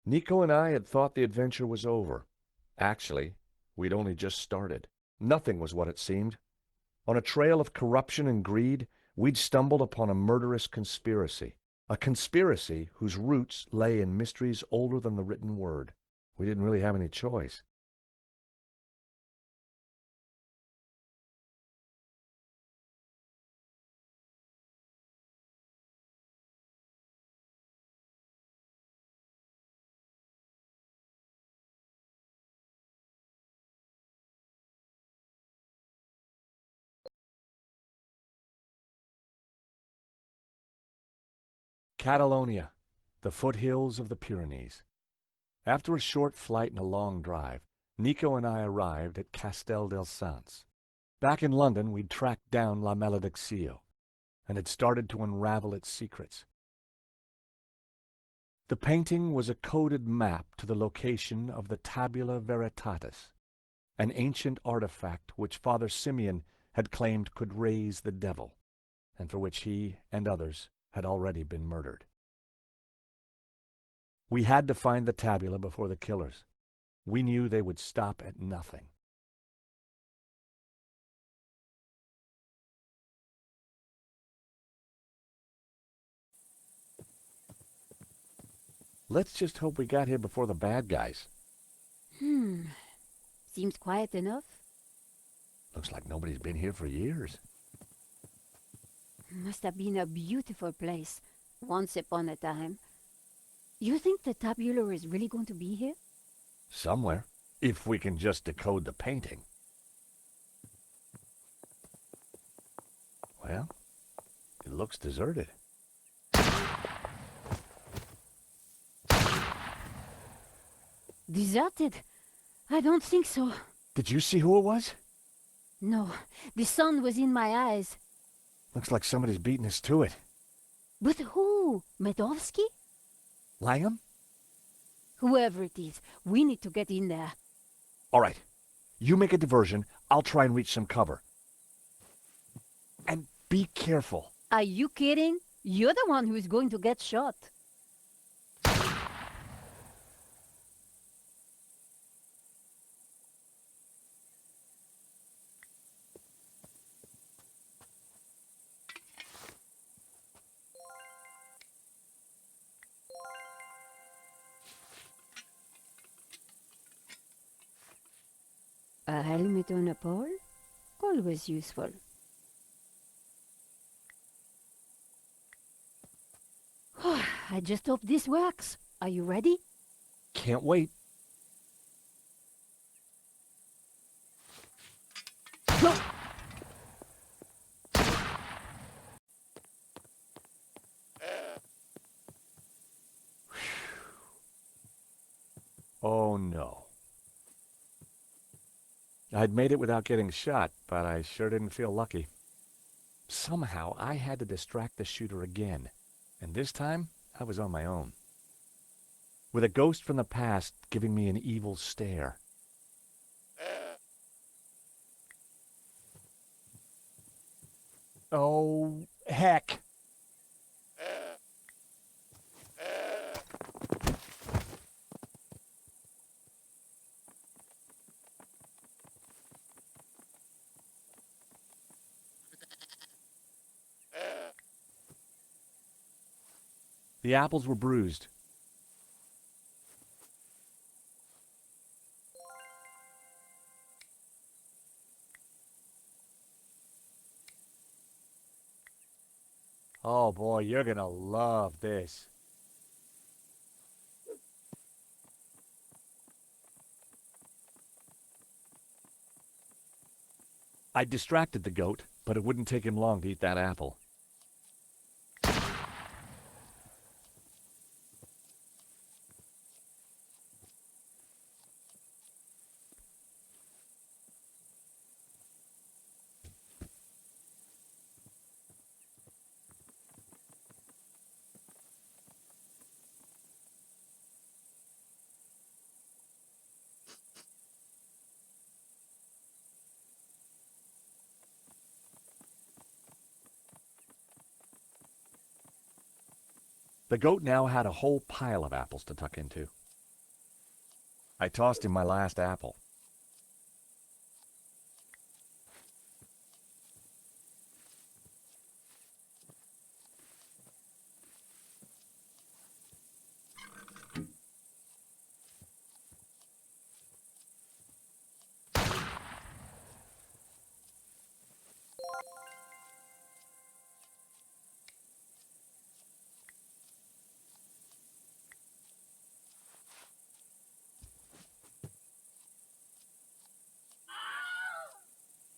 Nico and I had thought the adventure was over. Actually, we'd only just started. Nothing was what it seemed. On a trail of corruption and greed, we'd stumbled upon a murderous conspiracy. A conspiracy whose roots lay in mysteries older than the written word. We didn't really have any choice. Catalonia, the foothills of the Pyrenees. After a short flight and a long drive, Nico and I arrived at Castel del Sans. Back in London, we'd tracked down La Malediccio and had started to unravel its secrets. The painting was a coded map to the location of the Tabula Veritatis, an ancient artifact which Father Simeon had claimed could raise the devil, and for which he and others had already been murdered. We had to find the tabula before the killers. We knew they would stop at nothing. Let's just hope we got here before the bad guys. Seems quiet enough. Looks like nobody's been here for years. Must have been a beautiful place, once upon a time. You think the tabula is really going to be here? Somewhere, if we can just decode the painting. Well, it looks deserted. Deserted? I don't think so. Did you see who it was? No, the sun was in my eyes. Looks like somebody's beating us to it. But who? Medovsky? Langham? Whoever it is, we need to get in there. All right. You make a diversion. I'll try and reach some cover. And be careful. Are you kidding? You're the one who's going to get shot. A helmet on a pole? Always useful. I just hope this works. Are you ready? Can't wait. Oh no. I'd made it without getting shot, but I sure didn't feel lucky. Somehow I had to distract the shooter again, and this time I was on my own. With a ghost from the past giving me an evil stare. Oh, heck. The apples were bruised. Oh boy, you're gonna love this. I distracted the goat, but it wouldn't take him long to eat that apple. The goat now had a whole pile of apples to tuck into. I tossed him my last apple.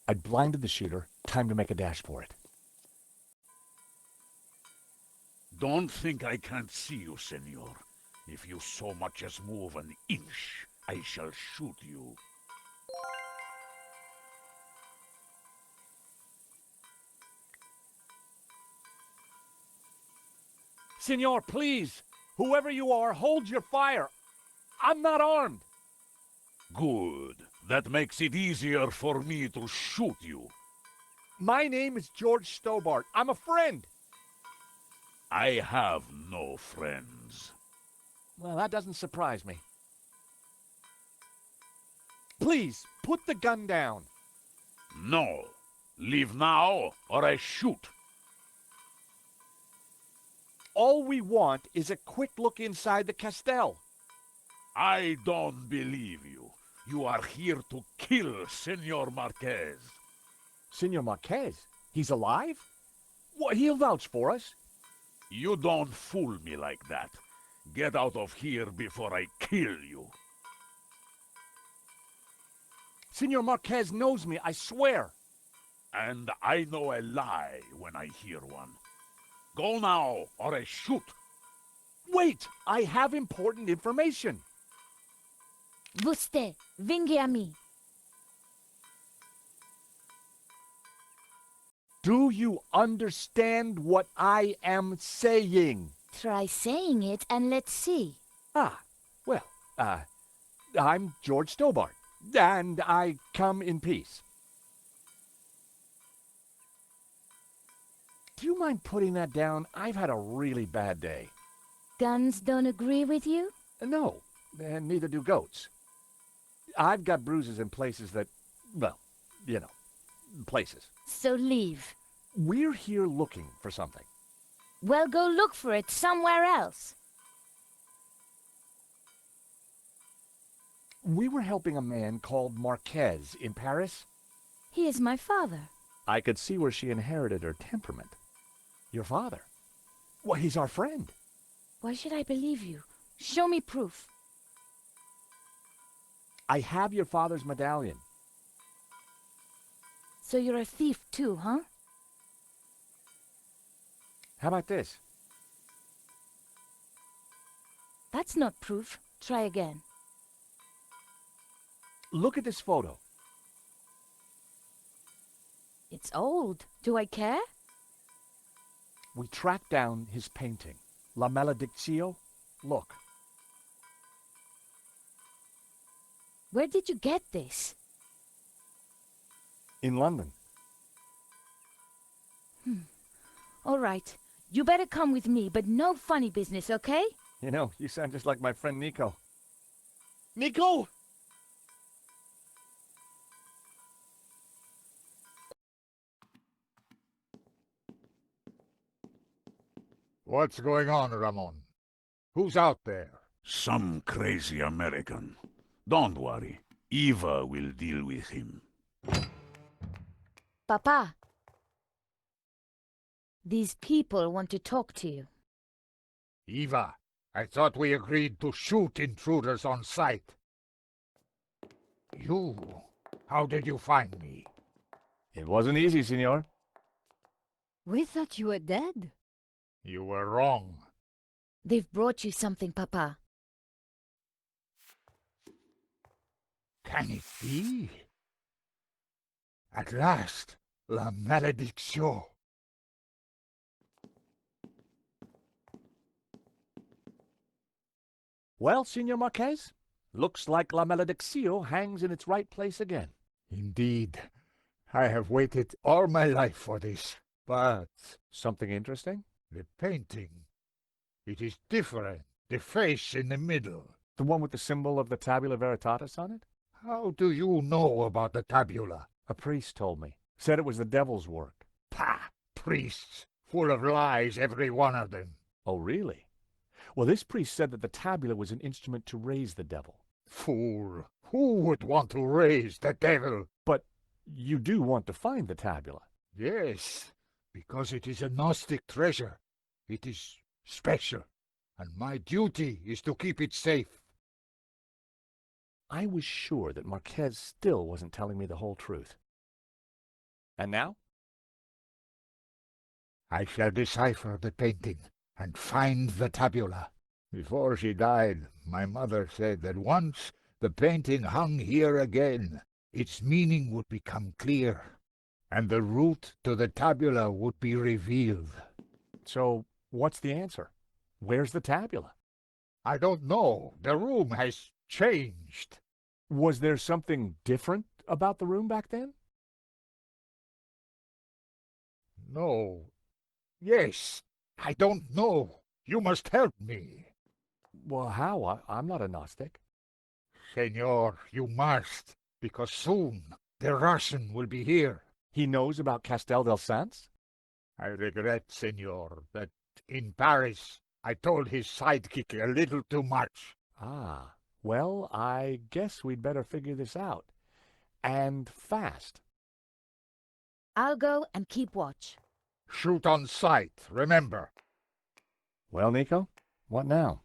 I blinded the shooter. Time to make a dash for it. Don't think I can't see you, senor. If you so much as move an inch, I shall shoot you. Senor, please! Whoever you are, hold your fire! I'm not armed! Good. That makes it easier for me to shoot you. My name is George Stobart. I'm a friend! I have no friends. Well, that doesn't surprise me. Please, put the gun down. No. Leave now, or I shoot. All we want is a quick look inside the castell. I don't believe you. You are here to kill Senor Marquez. Senor Marquez? He's alive? Well, he'll vouch for us. You don't fool me like that. Get out of here before I kill you. Senor Marquez knows me, I swear. And I know a lie when I hear one. Go now, or I shoot. Wait! I have important information. Você, vingue a mim. Do you understand what I am saying? Try saying it and let's see. Well, I'm George Stobart, and I come in peace. Do you mind putting that down? I've had a really bad day. Guns don't agree with you? No, and neither do goats. I've got bruises in places that, well, you know, places. So leave. We're here looking for something. Well, go look for it somewhere else. We were helping a man called Marquez in Paris. He is my father. I could see where she inherited her temperament. Your father? Well, he's our friend. Why should I believe you? Show me proof. I have your father's medallion. So you're a thief too, huh? How about this? That's not proof. Try again. Look at this photo. It's old. Do I care? We tracked down his painting, La Maledictio. Look. Where did you get this? In London. All right. You better come with me, but no funny business, okay? You know, you sound just like my friend Nico. Nico! What's going on, Ramon? Who's out there? Some crazy American. Don't worry. Eva will deal with him. Papa. These people want to talk to you. Eva, I thought we agreed to shoot intruders on sight. You, how did you find me? It wasn't easy, senor. We thought you were dead. You were wrong. They've brought you something, Papa. Can it be? At last, La Maledictio. Well, Senor Marquez, looks like La Maledictio hangs in its right place again. Indeed, I have waited all my life for this. But Something interesting? the painting, it is different. The face in the middle. The one with the symbol of the Tabula Veritatis on it? How do you know about the tabula? A priest told me. Said it was the devil's work. Pah! Priests, full of lies, every one of them. Oh, really? Well, this priest said that the tabula was an instrument to raise the devil. Fool! Who would want to raise the devil? But you do want to find the tabula. Yes, because it is a Gnostic treasure. It is special, and my duty is to keep it safe. I was sure that Marquez still wasn't telling me the whole truth. And now? I shall decipher the painting and find the tabula. Before she died, my mother said that once the painting hung here again, its meaning would become clear, and the route to the tabula would be revealed. So, what's the answer? Where's the tabula? I don't know. The room has changed. Was there something different about the room back then? No. Yes. I don't know. You must help me. Well, how? I'm not a Gnostic. Senor, you must, because soon the Russian will be here. He knows about Castel del Sans? I regret, senor, that in Paris I told his sidekick a little too much. Ah, well, I guess we'd better figure this out. And fast. I'll go and keep watch. Shoot on sight, remember. Well, Nico, what now?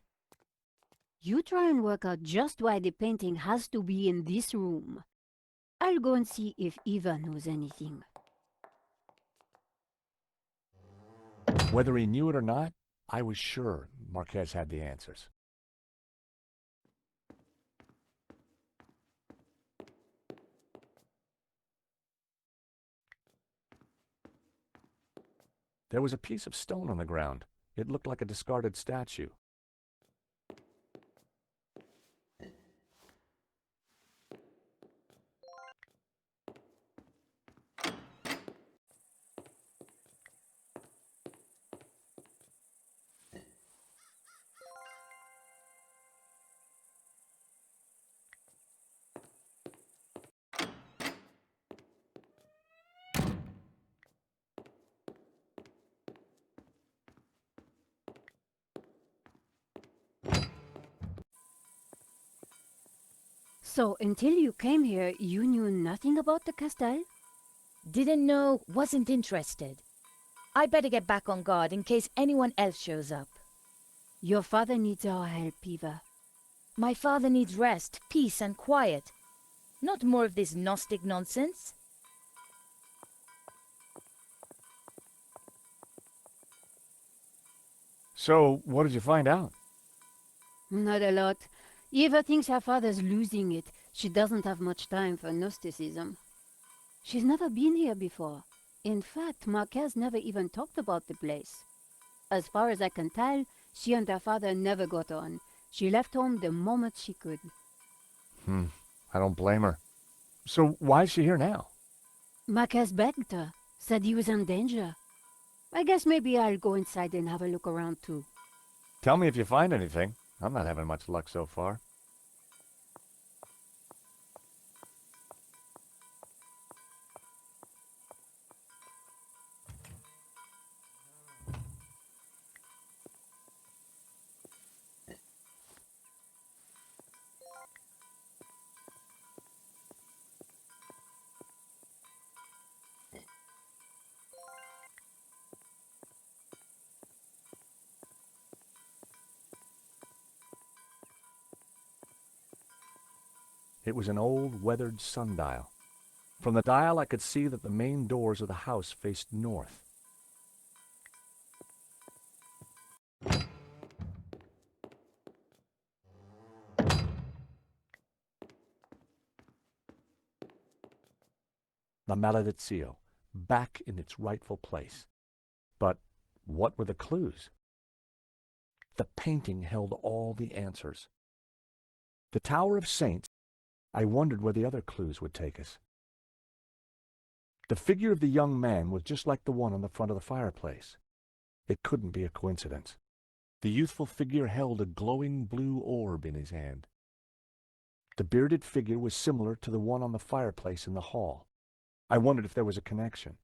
You try and work out just why the painting has to be in this room. I'll go and see if Eva knows anything. Whether he knew it or not, I was sure Marquez had the answers. There was a piece of stone on the ground. It looked like a discarded statue. So, until you came here, you knew nothing about the Castel? Didn't know, wasn't interested. I better get back on guard in case anyone else shows up. Your father needs our help, Eva. My father needs rest, peace, and quiet. Not more of this Gnostic nonsense. So, what did you find out? Not a lot. Eva thinks her father's losing it. She doesn't have much time for Gnosticism. She's never been here before. In fact, Marquez never even talked about the place. As far as I can tell, she and her father never got on. She left home the moment she could. I don't blame her. So, why is she here now? Marquez begged her, said he was in danger. I guess maybe I'll go inside and have a look around too. Tell me if you find anything. I'm not having much luck so far. It was an old, weathered sundial. From the dial I could see that the main doors of the house faced north. The Maledizio, back in its rightful place. But what were the clues? The painting held all the answers. The Tower of Saints, I wondered where the other clues would take us. The figure of the young man was just like the one on the front of the fireplace. It couldn't be a coincidence. The youthful figure held a glowing blue orb in his hand. The bearded figure was similar to the one on the fireplace in the hall. I wondered if there was a connection.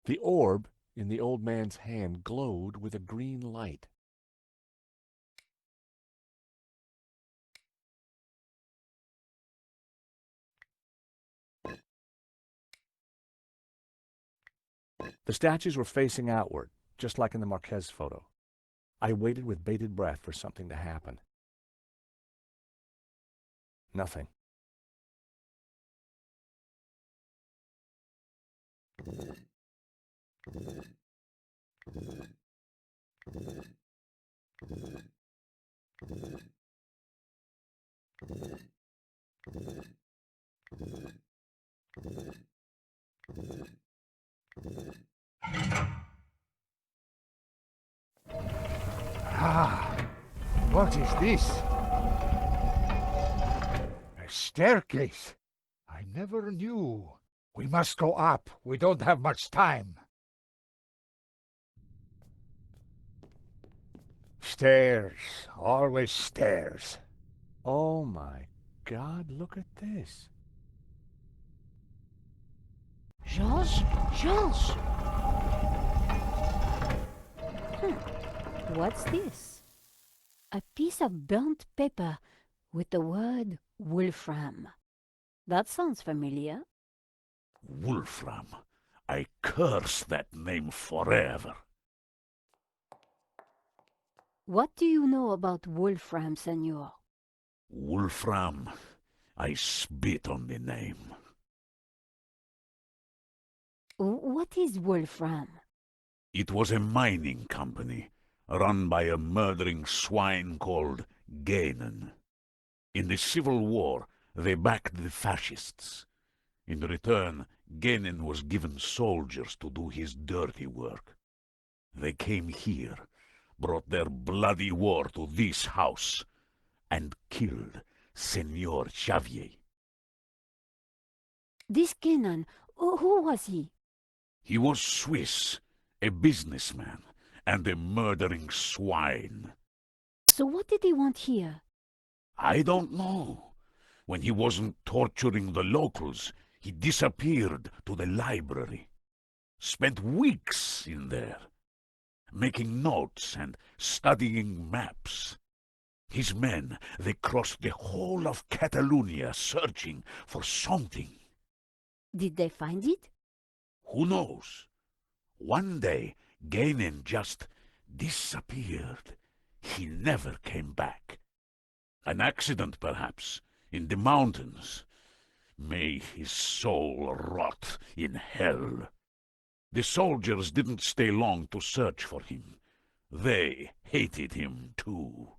The orb in the old man's hand glowed with a green light. The statues were facing outward, just like in the Marquez photo. I waited with bated breath for something to happen. Nothing. Ah, what is this? A staircase. I never knew. We must go up. We don't have much time. Stairs. Always stairs. Oh my God, look at this. Georges? Georges! What's this? A piece of burnt paper with the word Wolfram. That sounds familiar. Wolfram. I curse that name forever. What do you know about Wolfram, senor? Wolfram. I spit on the name. What is Wolfram? It was a mining company, run by a murdering swine called Gainen. In the Civil War, they backed the fascists. In return, Gainen was given soldiers to do his dirty work. They came here, brought their bloody war to this house, and killed Senor Xavier. This Kenan, who was he? He was Swiss, a businessman, and a murdering swine. So what did he want here? I don't know. When he wasn't torturing the locals, he disappeared to the library. Spent weeks in there, making notes and studying maps. His men, they crossed the whole of Catalonia searching for something. Did they find it? Who knows? One day, Gainen just disappeared. He never came back. An accident, perhaps, in the mountains. May his soul rot in hell. The soldiers didn't stay long to search for him. They hated him, too.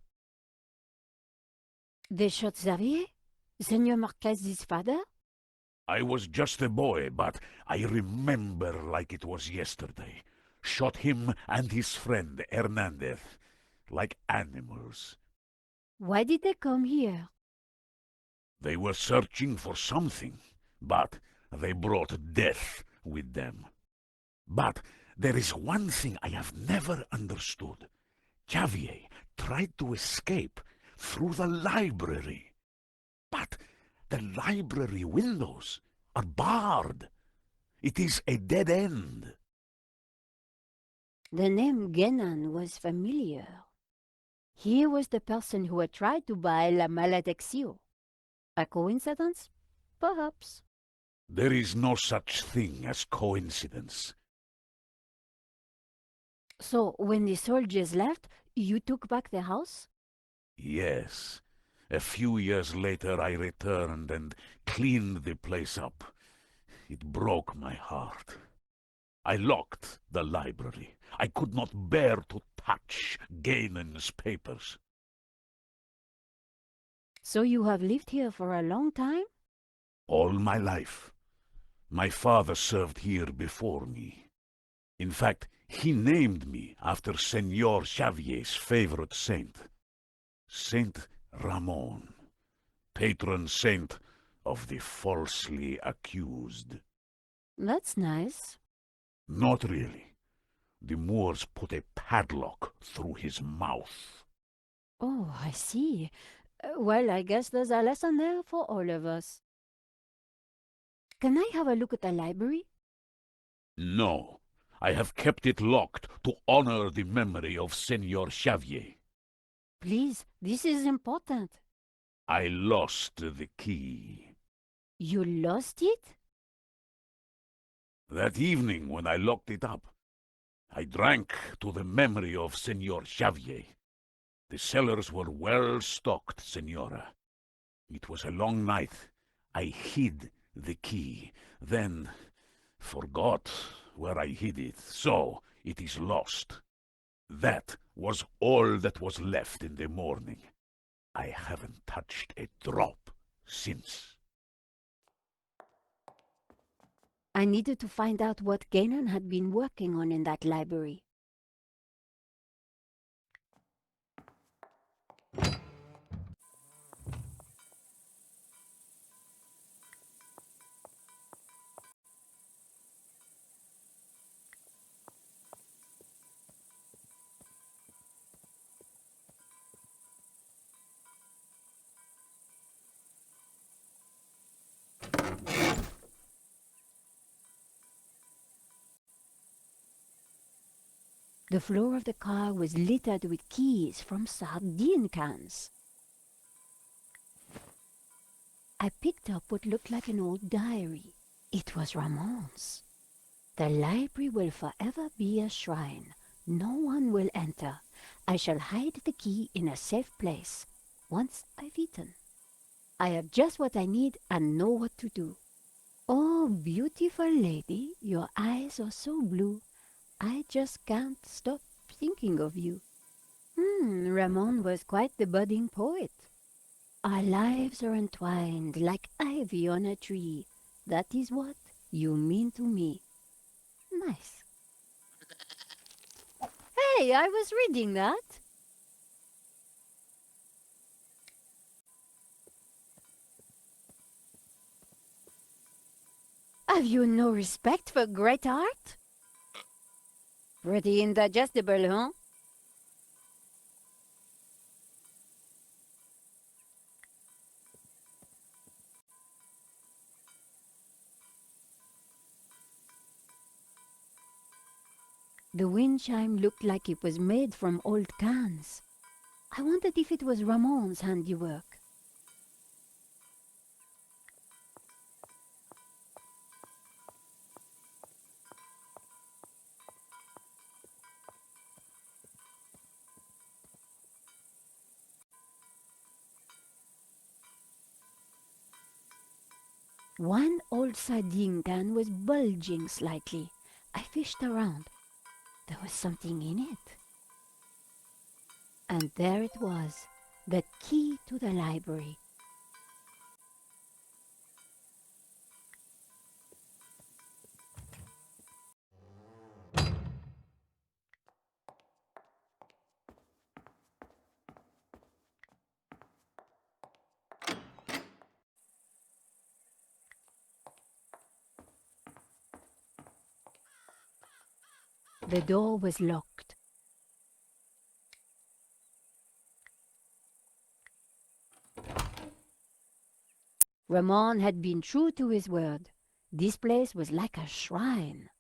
They shot Xavier? Senor Marquez's father? I was just a boy, but I remember like it was yesterday. Shot him and his friend, Hernandez, like animals. Why did they come here? They were searching for something, but they brought death with them. But there is one thing I have never understood. Xavier tried to escape through the library. But the library windows are barred. It is a dead end. The name Genan was familiar. He was the person who had tried to buy La Maledicción. A coincidence? Perhaps. There is no such thing as coincidence. So, when the soldiers left, you took back the house? Yes. A few years later I returned and cleaned the place up. It broke my heart. I locked the library. I could not bear to touch Gainen's papers. So you have lived here for a long time? All my life. My father served here before me. In fact, he named me after Senor Xavier's favorite saint, Saint Ramon, patron saint of the falsely accused. That's nice. Not really. The Moors put a padlock through his mouth. Oh, I see. Well, I guess there's a lesson there for all of us. Can I have a look at the library? No, I have kept it locked to honor the memory of Senor Xavier. Please, this is important. I lost the key. You lost it? That evening when I locked it up, I drank to the memory of Senor Xavier. The cellars were well stocked, Senora. It was a long night. I hid the key, then forgot where I hid it, so it is lost. That was all that was left in the morning. I haven't touched a drop since. I needed to find out what Ganon had been working on in that library. The floor of the car was littered with keys from sardine cans. I picked up what looked like an old diary. It was Ramon's. The library will forever be a shrine. No one will enter. I shall hide the key in a safe place. Once I've eaten, I have just what I need and know what to do. Oh, beautiful lady, your eyes are so blue. I just can't stop thinking of you. Ramon was quite the budding poet. Our lives are entwined like ivy on a tree. That is what you mean to me. Nice. Hey, I was reading that. Have you no respect for great art? Pretty indigestible, huh? The wind chime looked like it was made from old cans. I wondered if it was Ramon's handiwork. One old sardine can was bulging slightly. I fished around. There was something in it. And there it was, the key to the library. The door was locked. Ramon had been true to his word. This place was like a shrine.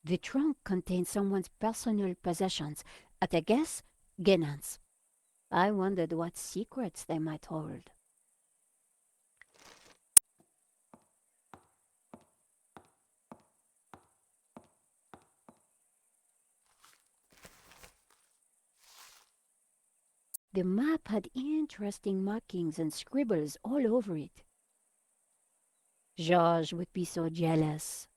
The trunk contained someone's personal possessions. At a guess, Genan's. I wondered what secrets they might hold. The map had interesting markings and scribbles all over it. Georges would be so jealous.